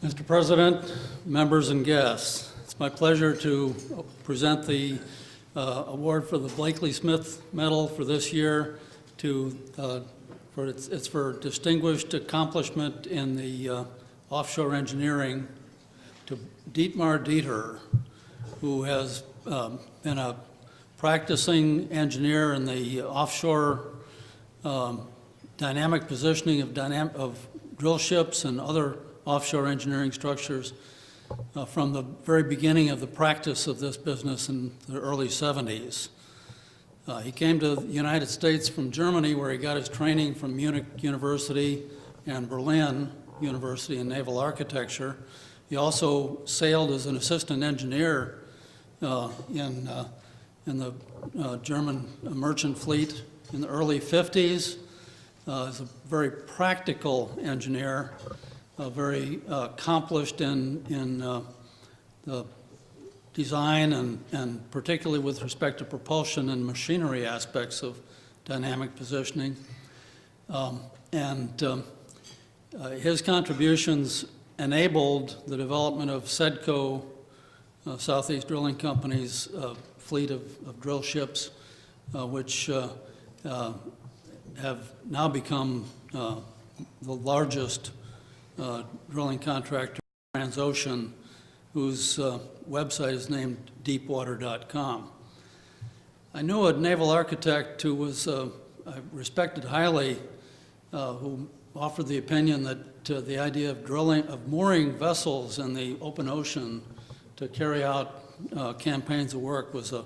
Mr. President, members and guests, it's my pleasure to present the award for the Blakely Smith Medal for this year it's for distinguished accomplishment in the offshore engineering to Dietmar R, who has been a practicing engineer in the offshore dynamic positioning of drill ships and other offshore engineering structures from the very beginning of the practice of this business in the early 70s. He came to the United States from Germany, where he got his training from Munich University and Berlin University in naval architecture. He also sailed as an assistant engineer in the German merchant fleet in the early 50s. He's a very practical engineer, very accomplished in the design and particularly with respect to propulsion and machinery aspects of dynamic positioning. His contributions enabled the development of SEDCO, Southeast Drilling Company's fleet of drill ships, which have now become the largest drilling contractor in Transocean, whose website is named deepwater.com. I knew a naval architect who was I respected highly, who offered the opinion that the idea of mooring vessels in the open ocean to carry out campaigns of work was a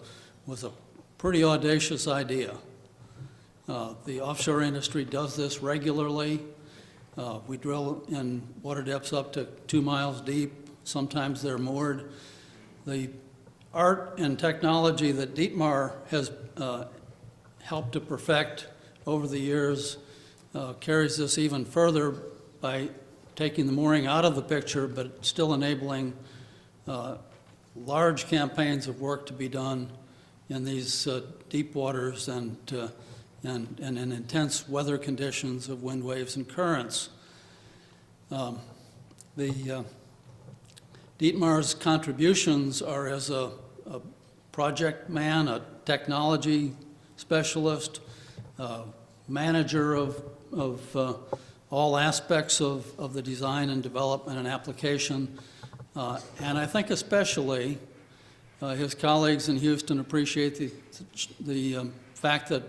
pretty audacious idea. The offshore industry does this regularly. We drill in water depths up to 2 miles deep. Sometimes they're moored. The art and technology that Dietmar has helped to perfect over the years carries this even further by taking the mooring out of the picture, but still enabling large campaigns of work to be done in these deep waters and in intense weather conditions of wind, waves, and currents. Dietmar's contributions are as a project man, a technology specialist, manager of all aspects of the design and development and application. And I think especially his colleagues in Houston appreciate the fact that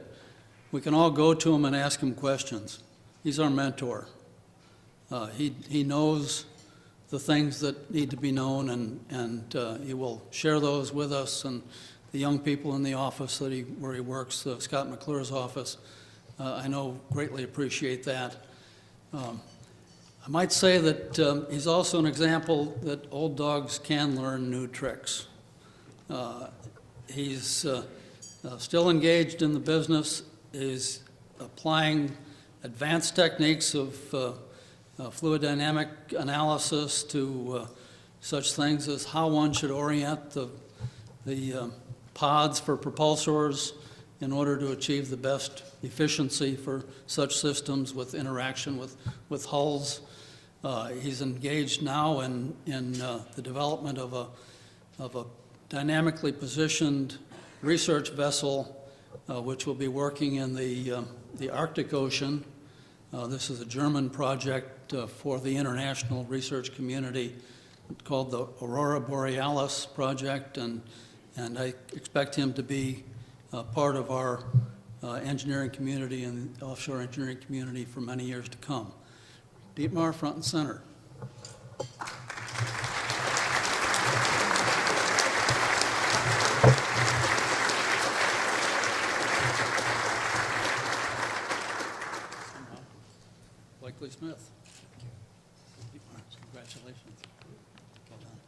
we can all go to him and ask him questions. He's our mentor. He knows the things that need to be known, and he will share those with us and the young people in the office where he works, Scott McClure's office. I know greatly appreciate that. I might say that he's also an example that old dogs can learn new tricks. He's still engaged in the business, is applying advanced techniques of fluid dynamic analysis to such things as how one should orient the pods for propulsors in order to achieve the best efficiency for such systems with interaction with hulls. He's engaged now in the development of a dynamically positioned research vessel which will be working in the Arctic Ocean. This is a German project for the international research community called the Aurora Borealis project, and I expect him to be part of our engineering community and offshore engineering community for many years to come. Dietmar, front and center. Blakely Smith. Thank you. Congratulations. Well done.